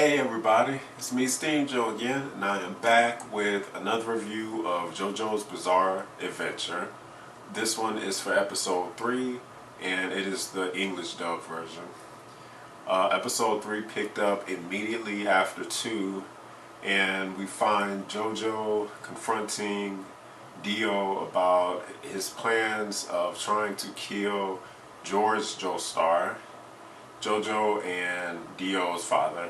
Hey everybody, it's me steamjoe again, and I am back with another review of JoJo's Bizarre Adventure. This one is for episode 3, and it is the English dub version. Episode 3 picked up immediately after 2, and we find JoJo confronting Dio about his plans of trying to kill George Joestar, JoJo and Dio's father.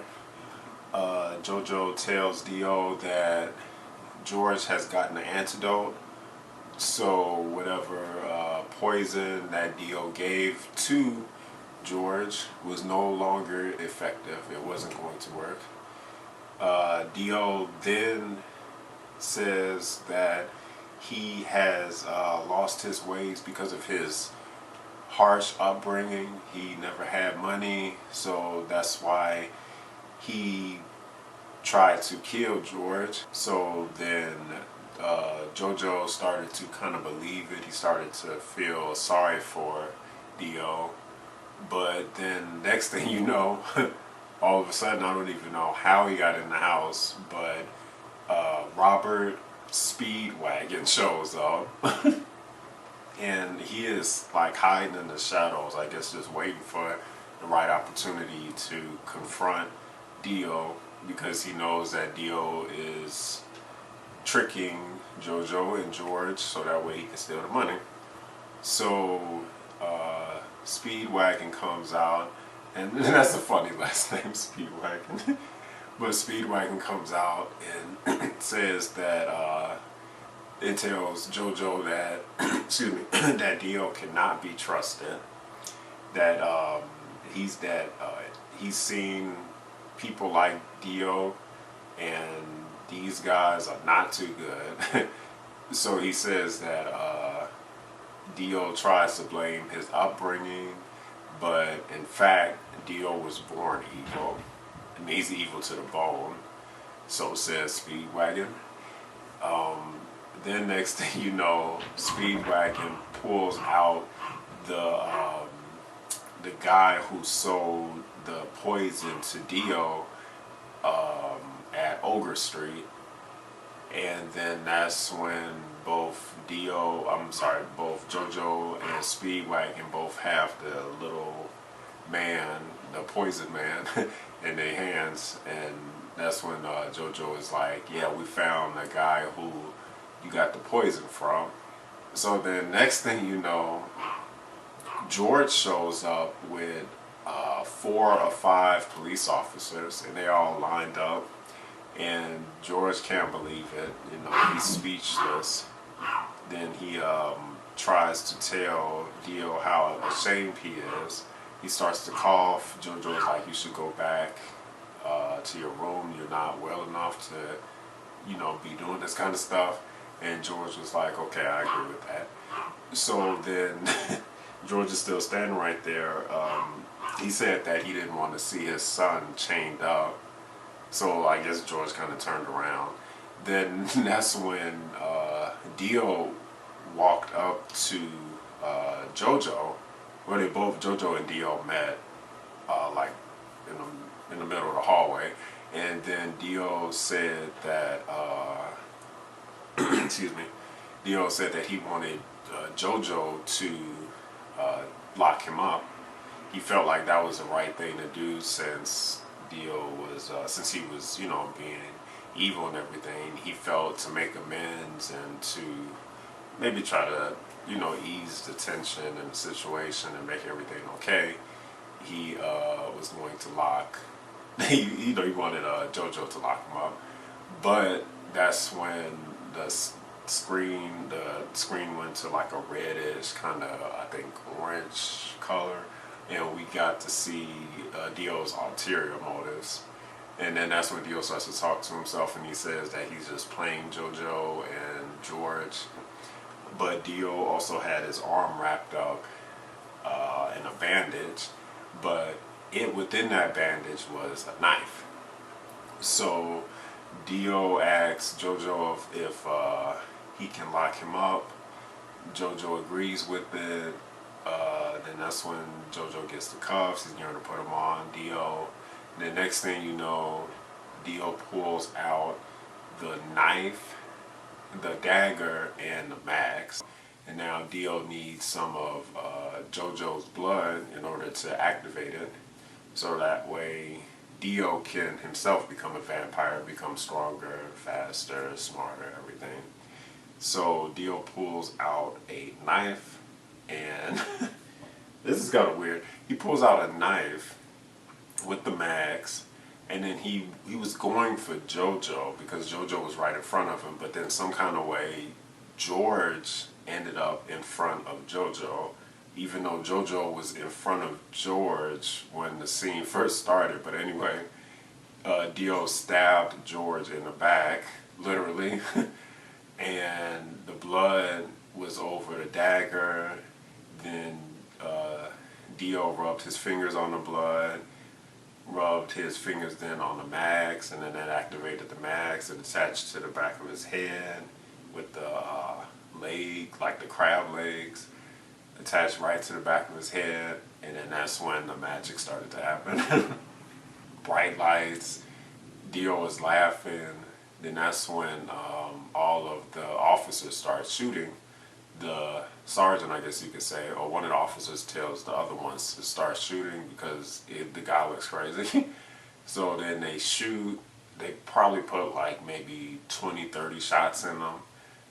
JoJo tells Dio that George has gotten an antidote, so whatever poison that Dio gave to George was no longer effective. It wasn't going to work. Dio then says that he has lost his ways because of his harsh upbringing. He never had money, so that's why he tried to kill George. So then JoJo started to kind of believe it. He started to feel sorry for Dio. But then next thing you know, all of a sudden, I don't even know how he got in the house, but Robert Speedwagon shows up. And he is like hiding in the shadows, I guess just waiting for the right opportunity to confront Dio, because he knows that Dio is tricking JoJo and George so that way he can steal the money. So Speedwagon comes out, and that's a funny last name, Speedwagon. But Speedwagon comes out and says that it tells JoJo that excuse me, that Dio cannot be trusted. That he's seen people like Dio, and these guys are not too good. So he says that Dio tries to blame his upbringing, but in fact Dio was born evil, and he's evil to the bone. So says Speedwagon. Then next thing you know, Speedwagon pulls out the guy who sold the poison to Dio at Ogre Street, and then that's when both JoJo and Speedwagon both have the little man, the poison man, in their hands, and that's when JoJo is like, "Yeah, we found the guy who you got the poison from." So then next thing you know, George shows up with 4 or 5 police officers, and they all lined up, and George can't believe it. You know, he's speechless. Then he tries to tell Dio how ashamed he is. He starts to cough. JoJo's like, "You should go back to your room. You're not well enough to, be doing this kind of stuff." And George was like, "Okay, I agree with that." So then George is still standing right there. He said that he didn't want to see his son chained up. So I guess George kind of turned around. Then that's when Dio walked up to JoJo, where JoJo and Dio met, like in the middle of the hallway. And then Dio said that, excuse me, Dio said that he wanted JoJo to lock him up. He felt like that was the right thing to do, since Dio was, since he was, being evil and everything. He felt to make amends and to maybe try to, ease the tension in the situation and make everything okay. He was going to lock, he wanted JoJo to lock him up. But that's when the screen went to like a reddish kind of, I think, orange color, and we got to see Dio's ulterior motives. And then that's when Dio starts to talk to himself, and he says that he's just playing JoJo and George. But Dio also had his arm wrapped up in a bandage, but within that bandage was a knife. So Dio asks JoJo if he can lock him up. JoJo agrees with it. Then that's when JoJo gets the cuffs. He's going to put them on Dio. The next thing you know, Dio pulls out the knife, the dagger, and the max. And now Dio needs some of JoJo's blood in order to activate it. So that way Dio can himself become a vampire, become stronger, faster, smarter, everything. So Dio pulls out a knife and this is kind of weird. He pulls out a knife with the mags, and then he was going for JoJo because JoJo was right in front of him, but then some kind of way George ended up in front of JoJo, even though JoJo was in front of George when the scene first started. But anyway, Dio stabbed George in the back, literally, and the blood was over the dagger. Then Dio rubbed his fingers on the blood, rubbed his fingers then on the mags, and then that activated the mags and attached to the back of his head with the leg, like the crab legs, attached right to the back of his head. And then that's when the magic started to happen. Bright lights, Dio was laughing. Then that's when all of the officers start shooting. The sergeant, I guess you could say, or one of the officers tells the other ones to start shooting because the guy looks crazy. So then they shoot. They probably put like maybe 20, 30 shots in him,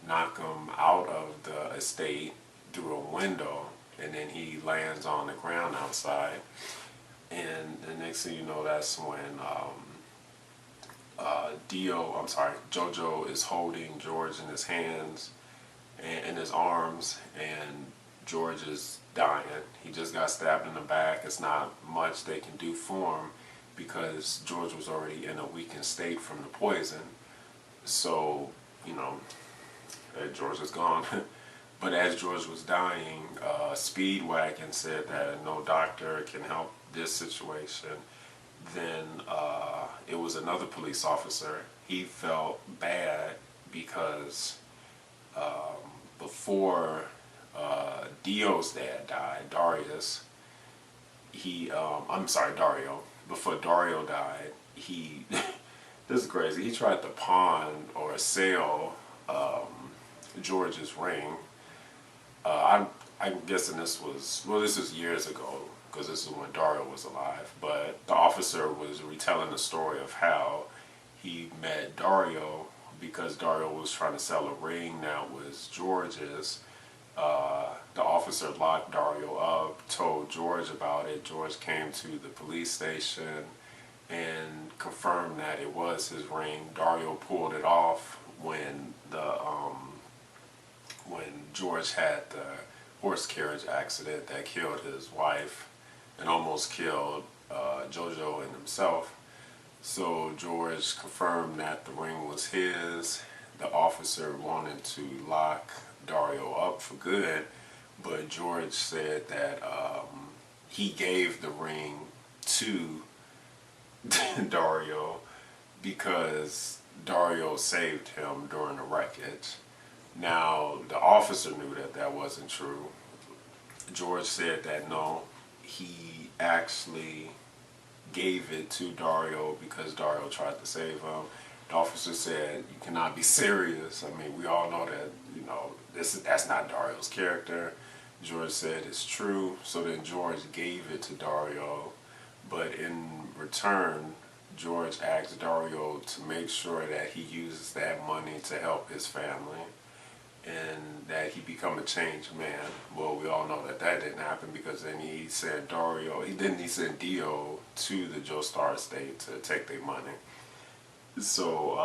knock him out of the estate through a window, and then he lands on the ground outside. And the next thing you know, that's when JoJo is holding George in his hands and in his arms, and George is dying. He just got stabbed in the back. It's not much they can do for him because George was already in a weakened state from the poison. So, you know, George is gone. But as George was dying, Speedwagon said that no doctor can help this situation. Then it was another police officer. He felt bad because before Dio's dad died, Darius, Dario. Before Dario died, this is crazy, he tried to pawn or sell George's ring. I'm guessing this was years ago because this is when Dario was alive. But the officer was retelling the story of how he met Dario because Dario was trying to sell a ring that was George's. The officer locked Dario up, told George about it. George came to the police station and confirmed that it was his ring. Dario pulled it off when George had the horse carriage accident that killed his wife and almost killed JoJo and himself. So George confirmed that the ring was his. The officer wanted to lock Dario up for good, but George said that he gave the ring to Dario because Dario saved him during the wreckage. Now, the officer knew that that wasn't true. George said that no, he actually gave it to Dario because Dario tried to save him. The officer said, "You cannot be serious. I mean, we all know that, you know, that's not Dario's character." George said it's true. So then George gave it to Dario, but in return, George asked Dario to make sure that he uses that money to help his family and that he become a changed man. Well, we all know that that didn't happen because then he sent Dio to the Joestar estate to take their money. So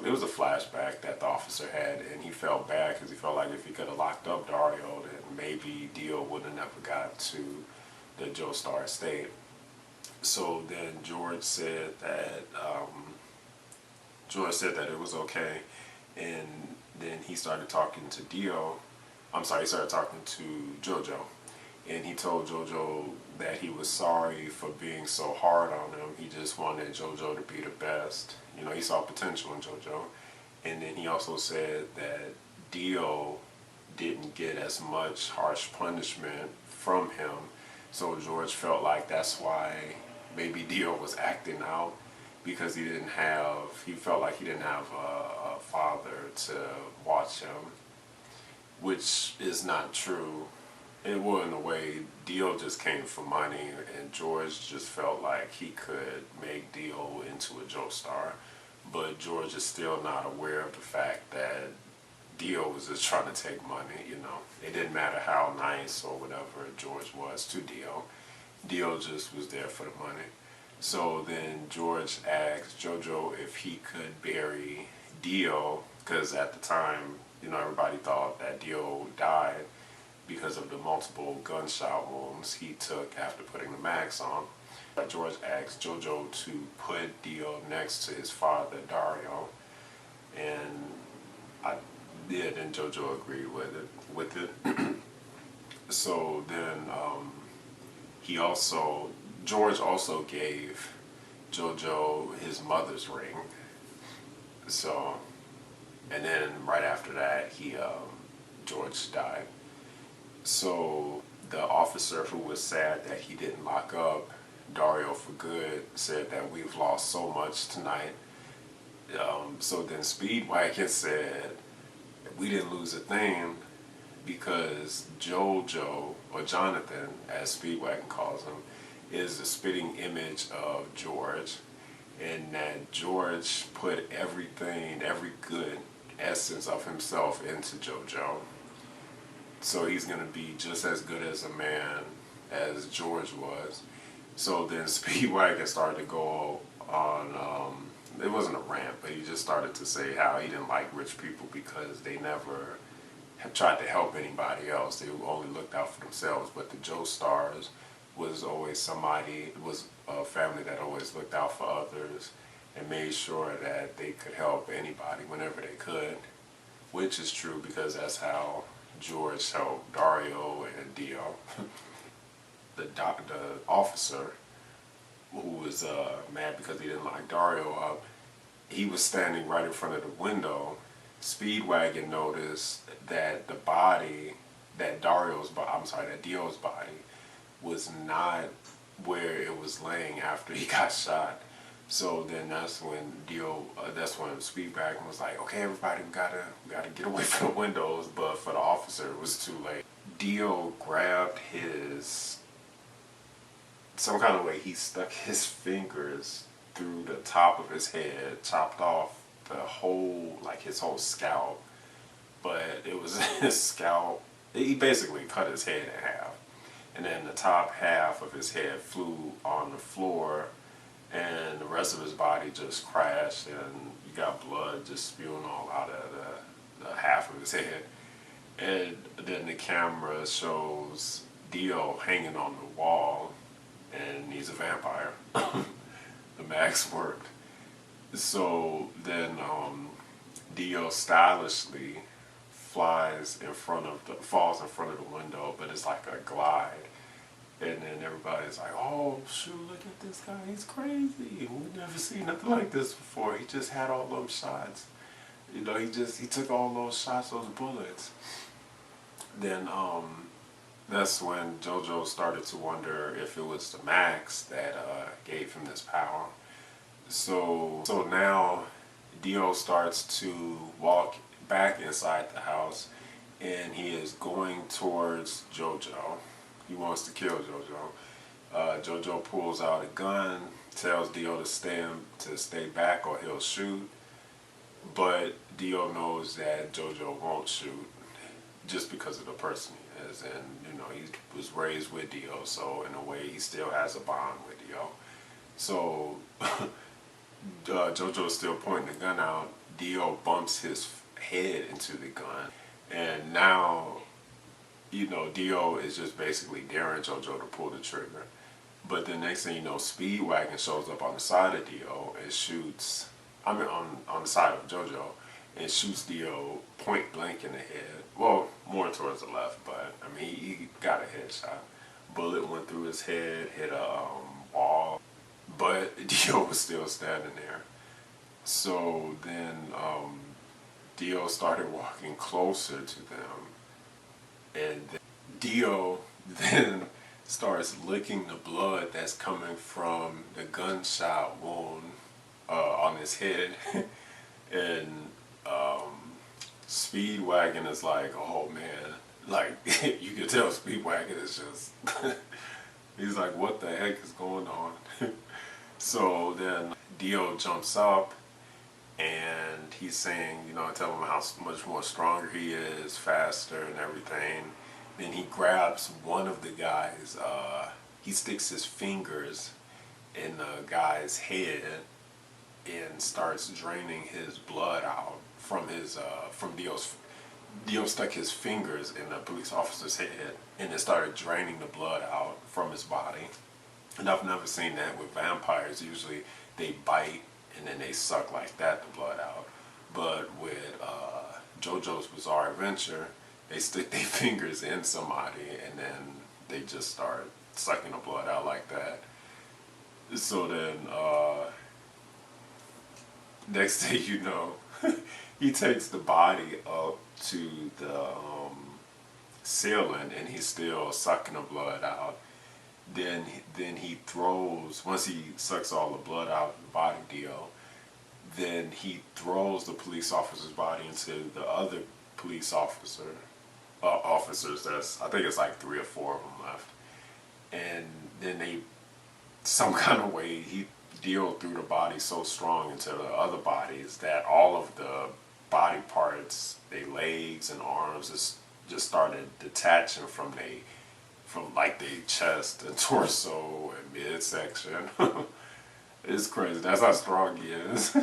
it was a flashback that the officer had, and he felt bad because he felt like if he could have locked up Dario, then maybe Dio would have never got to the Joestar estate. So then George said that it was okay, and then he started talking to he started talking to JoJo, and he told JoJo that he was sorry for being so hard on him. He just wanted JoJo to be the best. You know, he saw potential in JoJo. And then he also said that Dio didn't get as much harsh punishment from him. So George felt like that's why maybe Dio was acting out because he felt like he didn't have a father to watch him, which is not true. It was, in a way, Dio just came for money, and George just felt like he could make Dio into a Joe star. But George is still not aware of the fact that Dio was just trying to take money, you know. It didn't matter how nice or whatever George was to Dio. Dio just was there for the money. So then George asked JoJo if he could bury Dio, because at the time, you know, everybody thought that Dio died because of the multiple gunshot wounds he took after putting the max on. George asked JoJo to put Dio next to his father, Dario, and I did, and JoJo agreed with it. So then George also gave JoJo his mother's ring. So, and then right after that, George died. So the officer who was sad that he didn't lock up Dario for good said that we've lost so much tonight. So then Speedwagon said we didn't lose a thing because JoJo, or Jonathan as Speedwagon calls him, is the spitting image of George, and that George put everything, every good essence of himself into JoJo. So he's going to be just as good as a man as George was. So then Speedwagon started to go on, it wasn't a rant, but he just started to say how he didn't like rich people because they never have tried to help anybody else. They only looked out for themselves. But the Joe Stars was always was a family that always looked out for others and made sure that they could help anybody whenever they could, which is true because that's how George helped Dario and Dio. The officer, who was mad because he didn't lock Dario up, he was standing right in front of the window. Speedwagon noticed that the body, that Dio's body, was not where it was laying after he got shot. So then that's when Speedwagon was like, okay, everybody, we gotta get away from the windows. But for the officer, it was too late. Dio grabbed some kind of way, he stuck his fingers through the top of his head, chopped off his whole scalp. But it was his scalp, he basically cut his head in half. And then the top half of his head flew on the floor, and the rest of his body just crashed, and you got blood just spewing all out of the half of his head. And then the camera shows Dio hanging on the wall, and he's a vampire. The mask worked. So then Dio stylishly falls in front of the window, but it's like a glide. And then everybody's like, oh shoot, look at this guy, he's crazy. We've never seen nothing like this before. He just had all those shots. You know, he took all those shots, those bullets. Then that's when JoJo started to wonder if it was the Max that gave him this power. So now Dio starts to walk back inside the house, and he is going towards JoJo. He wants to kill JoJo. JoJo pulls out a gun, tells Dio to stay back or he'll shoot. But Dio knows that JoJo won't shoot just because of the person he is, and you know, he was raised with Dio, so in a way he still has a bond with Dio. So JoJo's still pointing the gun out. Dio bumps his head into the gun, and now, you know, Dio is just basically daring JoJo to pull the trigger. But the next thing you know, Speedwagon shows up on the side of Dio and shoots, on the side of JoJo, and shoots Dio point blank in the head. Well, more towards the left, but I mean, he got a headshot. Bullet went through his head, hit a wall, but Dio was still standing there. So then Dio started walking closer to them, and Dio then starts licking the blood that's coming from the gunshot wound on his head. And Speedwagon is like, oh man, like you can tell Speedwagon is just he's like, what the heck is going on? So then Dio jumps up and he's saying, you know, tell him how much more stronger he is, faster and everything. Then he grabs one of the guys, he sticks his fingers in the guy's head and starts draining his blood out from his from Dio's. Dio stuck his fingers in the police officer's head and it started draining the blood out from his body. And I've never seen that with vampires. Usually they bite and then they suck like that the blood out. But with JoJo's Bizarre Adventure, they stick their fingers in somebody and then they just start sucking the blood out like that. So then next thing you know, he takes the body up to the ceiling and he's still sucking the blood out. Then he throws, once he sucks all the blood out of the body, Dio, then he throws the police officer's body into the other police officers. That's, I think it's like 3 or 4 of them left. And then they, some kind of way, Dio threw the body so strong into the other bodies that all of the body parts, their legs and arms, just started detaching from like their chest and torso and midsection. It's crazy. That's how strong he is.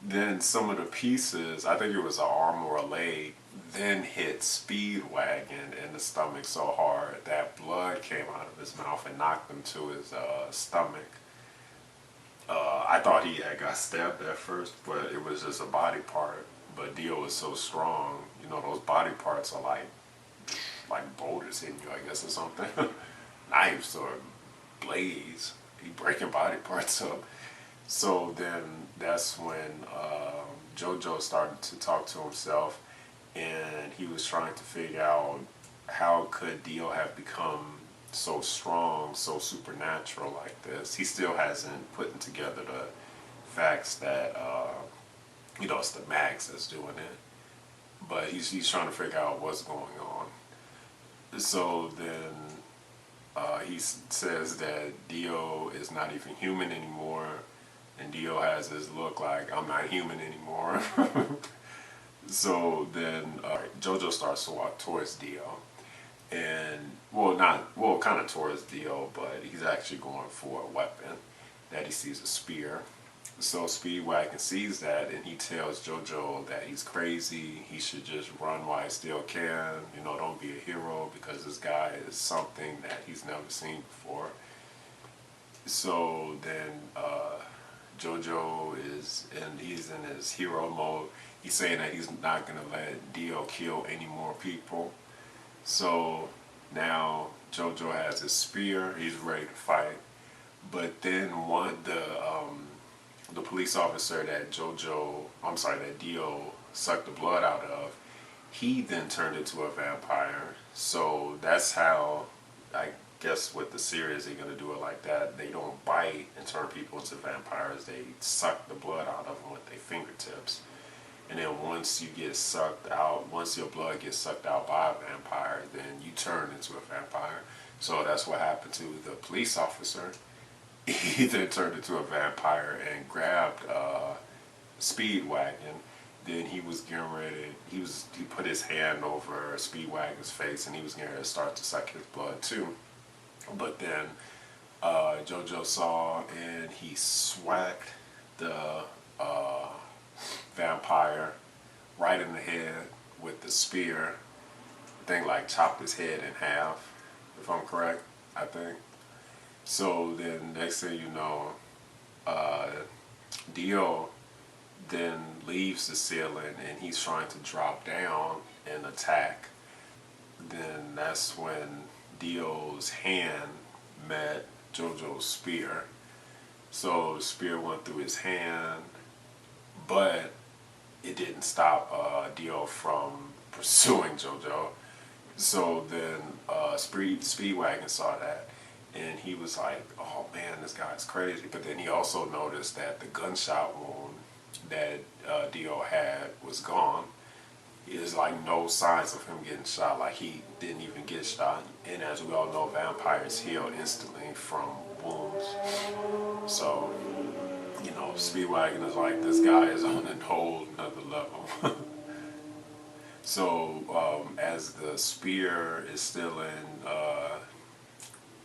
Then some of the pieces, I think it was an arm or a leg, then hit Speedwagon in the stomach so hard that blood came out of his mouth and knocked him to his stomach. I thought he had got stabbed at first, but it was just a body part. But Dio was so strong, you know, those body parts are like boulders hitting you, I guess, or something. Knives or blades. He breaking body parts up. So then that's when JoJo started to talk to himself, and he was trying to figure out how could Dio have become so strong, so supernatural like this. He still hasn't put together the facts that you know, it's the Max that's doing it, but he's trying to figure out what's going on. So then he says that Dio is not even human anymore, and Dio has this look like, I'm not human anymore. So then JoJo starts to walk towards Dio, and kind of towards Dio, but he's actually going for a weapon that he sees, a spear. So Speedwagon sees that and he tells JoJo that he's crazy, he should just run while he still can, you know, don't be a hero because this guy is something that he's never seen before. So then JoJo he's in his hero mode. He's saying that he's not going to let Dio kill any more people. So now JoJo has his spear, he's ready to fight. But then the police officer that Dio sucked the blood out of, he then turned into a vampire. So that's how, I guess with the series they're going to do it like that. They don't bite and turn people into vampires, they suck the blood out of them with their fingertips. And then once you get sucked out, once your blood gets sucked out by a vampire, then you turn into a vampire. So that's what happened to the police officer. He then turned into a vampire and grabbed Speedwagon. Then he was getting ready, he put his hand over Speedwagon's face and he was getting ready to start to suck his blood too. But then JoJo saw and he swacked the vampire right in the head with the spear. The thing like chopped his head in half, if I'm correct, I think. So then next thing you know, Dio then leaves the ceiling and he's trying to drop down and attack. Then that's when Dio's hand met JoJo's spear. So the spear went through his hand, but it didn't stop Dio from pursuing JoJo. So then Speedwagon saw that, and he was like, "Oh man, this guy's crazy." But then he also noticed that the gunshot wound that Dio had was gone. There's like no signs of him getting shot. Like he didn't even get shot. And as we all know, vampires heal instantly from wounds. So, you know, Speedwagon is like, this guy is on a whole another level. So as the spear is still in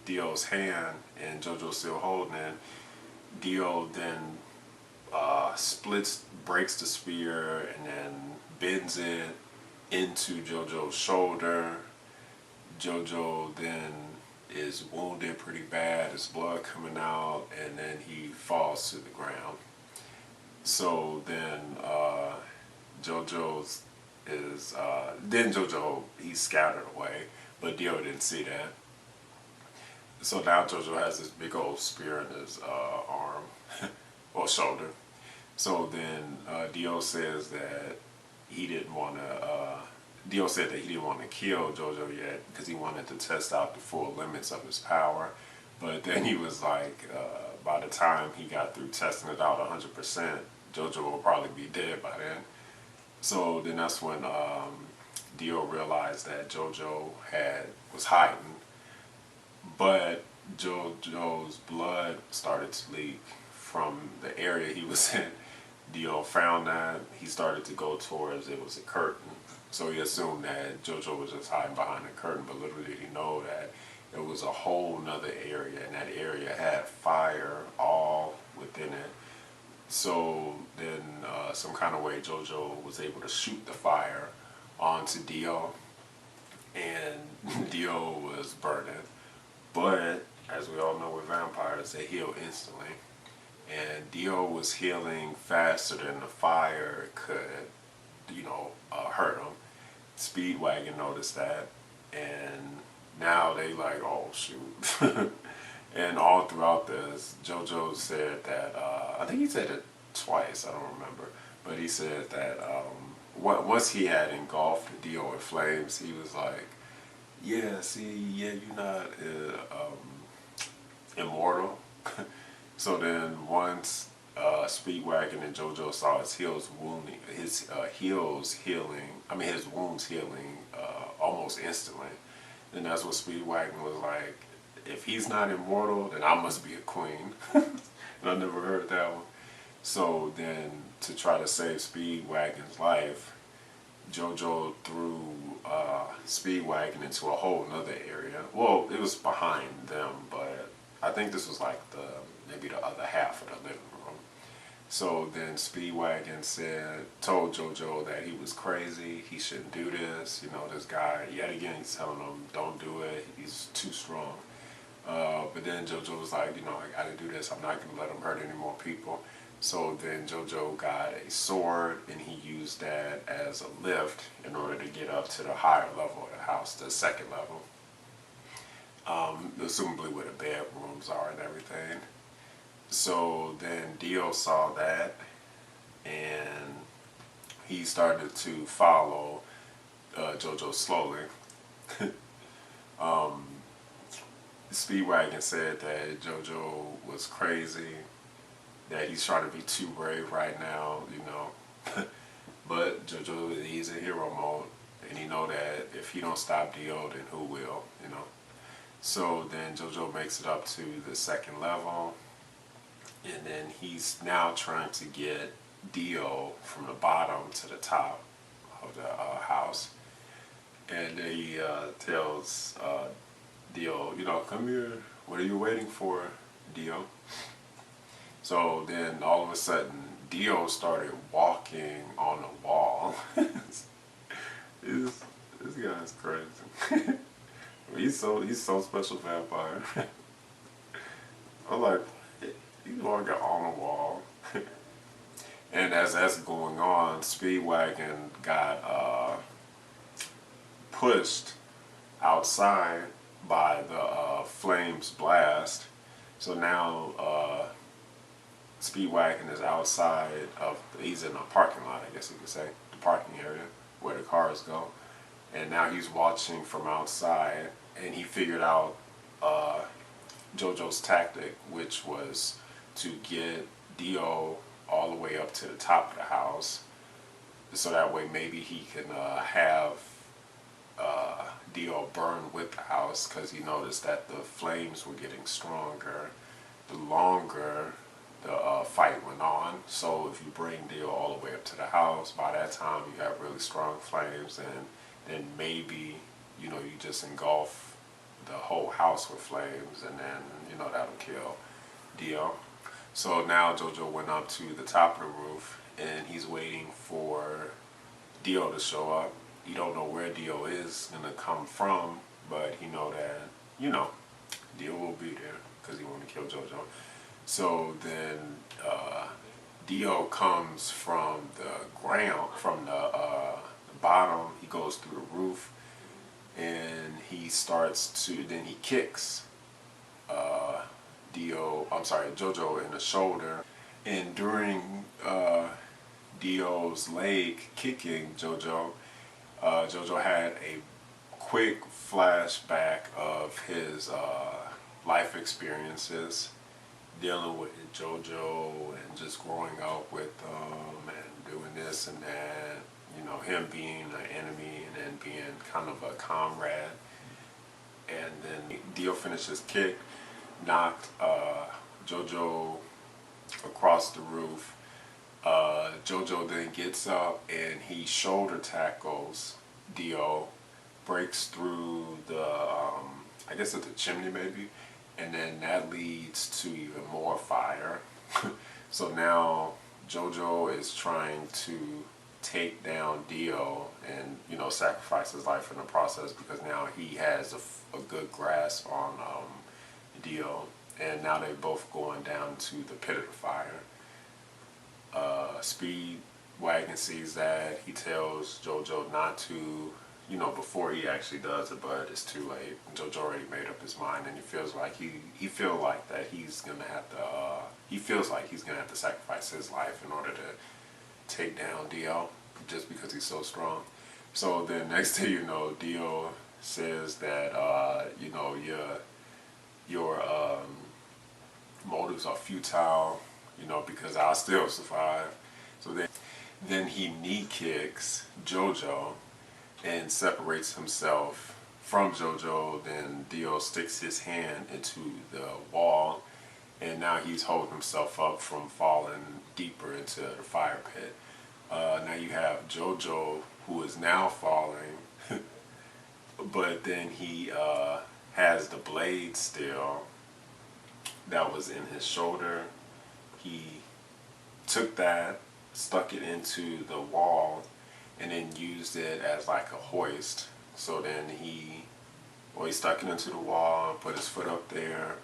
Dio's hand and JoJo's still holding it, Dio then breaks the spear and then bends it into JoJo's shoulder. JoJo then is wounded pretty bad, his blood coming out, and then he falls to the ground. So then JoJo's then JoJo, he's scattered away, but Dio didn't see that. So now JoJo has this big old spear in his arm or shoulder. So then Dio says that he didn't want to. Dio said that he didn't want to kill JoJo yet because he wanted to test out the full limits of his power. But then he was like, by the time he got through testing it out 100%, JoJo will probably be dead by then. So then that's when Dio realized that JoJo was hiding, but JoJo's blood started to leak from the area he was in. Dio found that. He started to go towards, it was a curtain. So he assumed that JoJo was just hiding behind the curtain, but little did he know that it was a whole nother area, and that area had fire all within it. So then some kind of way JoJo was able to shoot the fire onto Dio, and Dio was burning. But as we all know with vampires, they heal instantly. And Dio was healing faster than the fire could, hurt him. Speedwagon noticed that, and now they like, oh shoot. And all throughout this, JoJo said that, I think he said it twice, I don't remember, but he said that once he had engulfed Dio in flames, he was like, yeah, you're not immortal. So then once Speedwagon and JoJo saw his wounds healing almost instantly, then that's what Speedwagon was like, if he's not immortal, then I must be a queen. And I never heard that one. So then to try to save Speedwagon's life, JoJo threw Speedwagon into a whole nother area. Well, it was behind them, but I think this was like maybe the other half of the living room. So then Speedwagon told JoJo that he was crazy, he shouldn't do this. This guy, yet again, he's telling him, don't do it, he's too strong. But then JoJo was like, I gotta do this, I'm not gonna let him hurt any more people. So then JoJo got a sword, and he used that as a lift in order to get up to the higher level of the house, the second level. Assumably where the bedrooms are and everything. So then Dio saw that, and he started to follow JoJo slowly. Speedwagon said that JoJo was crazy, that he's trying to be too brave right now, But JoJo, he's in hero mode, and he know that if he don't stop Dio, then who will, So then JoJo makes it up to the second level, and then he's now trying to get Dio from the bottom to the top of the house. And then he tells Dio, come here, what are you waiting for, Dio? So then all of a sudden, Dio started walking on the wall. This guy's crazy. He's so special vampire. I'm like, he's walking on the wall. And as that's going on, Speedwagon got pushed outside by the flames blast. So now Speedwagon is outside he's in a parking lot, I guess you could say, the parking area where the cars go. and now he's watching from outside, and he figured out JoJo's tactic, which was to get Dio all the way up to the top of the house, so that way maybe he can have Dio burn with the house, because he noticed that the flames were getting stronger the longer the fight went on. So if you bring Dio all the way up to the house, by that time you have really strong flames, and then maybe you just engulf the whole house with flames, and then that'll kill Dio. So now JoJo went up to the top of the roof, and he's waiting for Dio to show up. He don't know where Dio is gonna come from, but he know that Dio will be there because he want to kill JoJo. So then Dio comes from the ground, from the bottom. He goes through the roof, and he starts to. Then he kicks JoJo in the shoulder, and during Dio's leg kicking JoJo, JoJo had a quick flashback of his life experiences dealing with JoJo and just growing up with them and doing this and that, him being an enemy and then being kind of a comrade. And then Dio finished his kick, knocked JoJo across the roof. JoJo then gets up and he shoulder tackles Dio, breaks through the, I guess it's a chimney maybe, and then that leads to even more fire. So now JoJo is trying to take down Dio and, sacrifice his life in the process, because now he has a good grasp on Dio, and now they're both going down to the pit of the fire. Speedwagon sees that. He tells JoJo not to, before he actually does it, but it's too late. JoJo already made up his mind, and he feels like he's gonna have to sacrifice his life in order to take down Dio, just because he's so strong. So then next thing you know, Dio says that your motives are futile, because I'll still survive. So then he knee kicks JoJo and separates himself from JoJo. Then Dio sticks his hand into the wall, and now he's holding himself up from falling deeper into the fire pit. Now you have JoJo, who is now falling, but then he has the blade still that was in his shoulder. He took that, stuck it into the wall, and then used it as like a hoist. So then he stuck it into the wall, put his foot up there,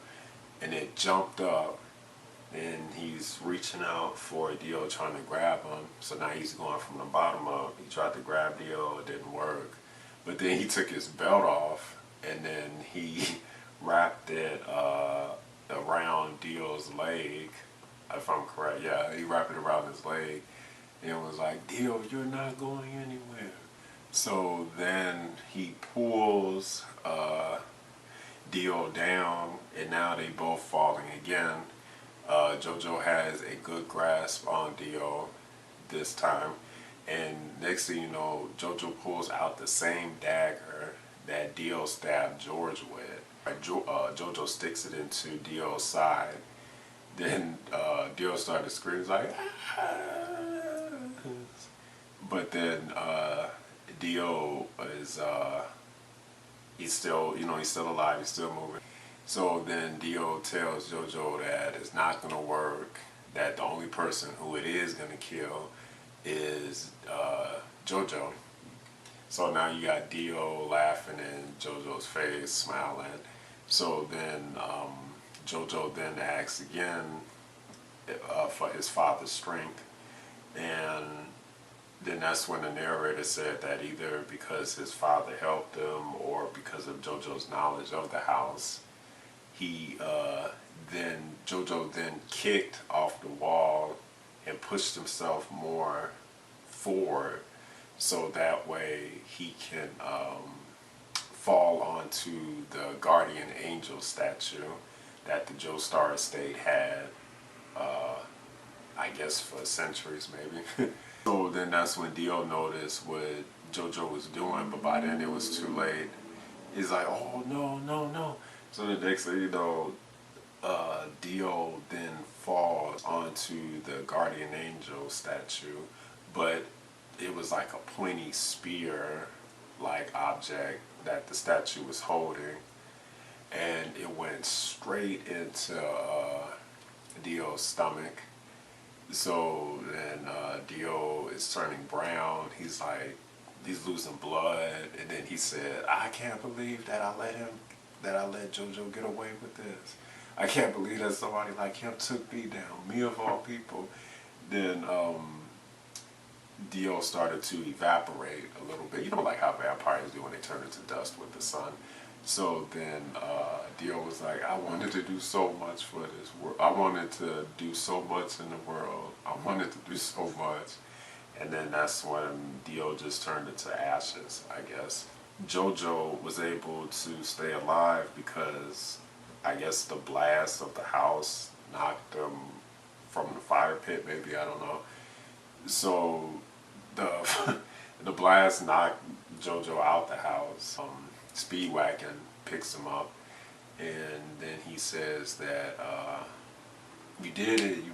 and it jumped up, and he's reaching out for Dio, trying to grab him. So now he's going from the bottom up. He tried to grab Dio, it didn't work. But then he took his belt off, and then he wrapped it around Dio's leg, if I'm correct. Yeah, he wrapped it around his leg, and was like, Dio, you're not going anywhere. So then he pulls Dio down, and now they both falling again. JoJo has a good grasp on Dio this time, and next thing you know, JoJo pulls out the same dagger that Dio stabbed George with. JoJo sticks it into Dio's side. Then Dio started screaming like, ah! But then Dio is he's still alive, he's still moving. So then Dio tells JoJo that it's not gonna work, that the only person who it is gonna kill is JoJo. So now you got Dio laughing in JoJo's face, smiling. So then JoJo then asks again for his father's strength, and then that's when the narrator said that either because his father helped him or because of JoJo's knowledge of the house, JoJo then kicked off the wall and pushed himself more forward so that way he can fall onto the guardian angel statue that the Joestar estate had, I guess for centuries maybe. So then that's when Dio noticed what JoJo was doing, but by then it was too late. He's like, oh no, no, no. So the next thing you know, Dio then falls onto the guardian angel statue, but it was like a pointy spear like object that the statue was holding, and it went straight into Dio's stomach. So then Dio is turning brown. He's like, he's losing blood, and then he said, I can't believe that I let JoJo get away with this. I can't believe that somebody like him took me down, me of all people. Then Dio started to evaporate a little bit. You know, like how vampires do when they turn into dust with the sun. So then Dio was like, I wanted to do so much for this world. I wanted to do so much in the world. I wanted to do so much. And then that's when Dio just turned into ashes, I guess. JoJo was able to stay alive because I guess the blast of the house knocked them from the fire pit, maybe, I don't know. So the the blast knocked JoJo out the house. Speedwagon picks him up, and then he says that you did it, you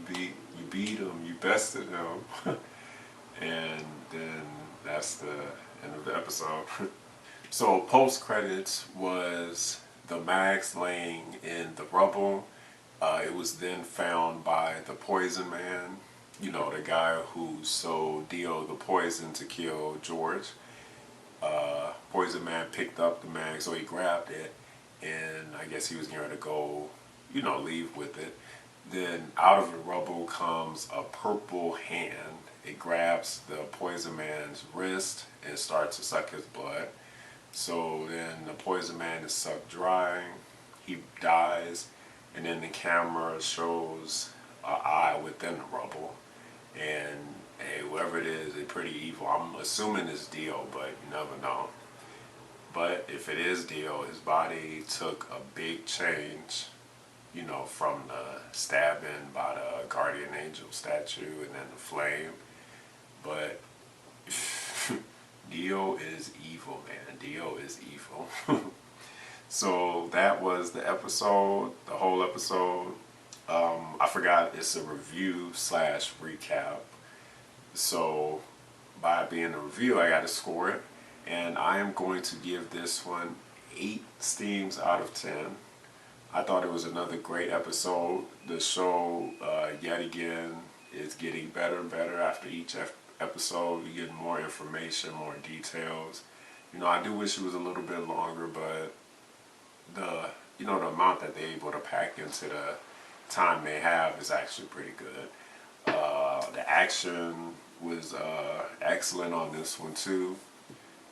beat him, you bested him. And then that's the end of the episode. So post credits was the mask laying in the rubble. It was then found by the Poison Man, you know, the guy who sold Dio the poison to kill George. Poison Man picked up the mask, so he grabbed it, and I guess he was going to go, you know, leave with it. Then out of the rubble comes a purple hand. It grabs the Poison Man's wrist and starts to suck his blood. So then the Poison Man is sucked dry, he dies, and then the camera shows an eye within the rubble. And hey, whoever it is pretty evil. I'm assuming it's Dio, but you never know. But if it is Dio, his body took a big change, you know, from the stabbing by the guardian angel statue and then the flame. But Dio is evil, man. Dio is evil. So that was the episode, the whole episode. I forgot it's a review / recap. So by being a review, I got to score it. And I am going to give this one 8 steams out of 10. I thought it was another great episode. The show, yet again, is getting better and better after each episode. You get more information, more details. You know, I do wish it was a little bit longer, but the amount that they're able to pack into the time they have is actually pretty good. The action was excellent on this one too.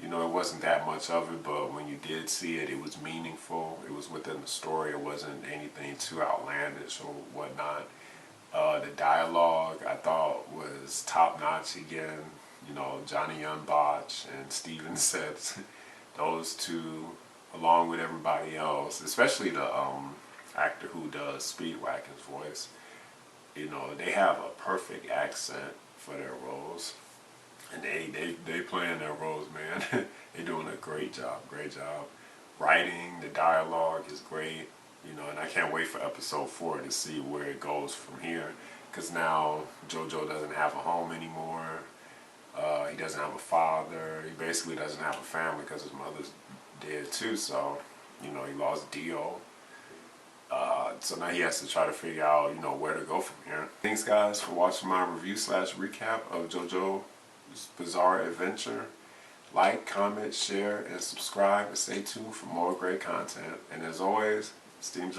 You know, it wasn't that much of it, but when you did see it, it was meaningful. It was within the story. It wasn't anything too outlandish or whatnot. The dialogue I thought was top notch again. You know, Johnny Unbotch and Steven Setz, those two, along with everybody else, especially the actor who does Speedwagon's voice. You know, they have a perfect accent for their roles. And they playing their roles, man. They're doing a great job. Writing, the dialogue is great, you know, and I can't wait for episode 4 to see where it goes from here. Because now JoJo doesn't have a home anymore. He doesn't have a father. He basically doesn't have a family because his mother's dead too. So, you know, he lost Dio. So now he has to try to figure out, you know, where to go from here. Thanks, guys, for watching my review / recap of JoJo's Bizarre Adventure. Like, comment, share, and subscribe, and stay tuned for more great content. And as always, steamjoe.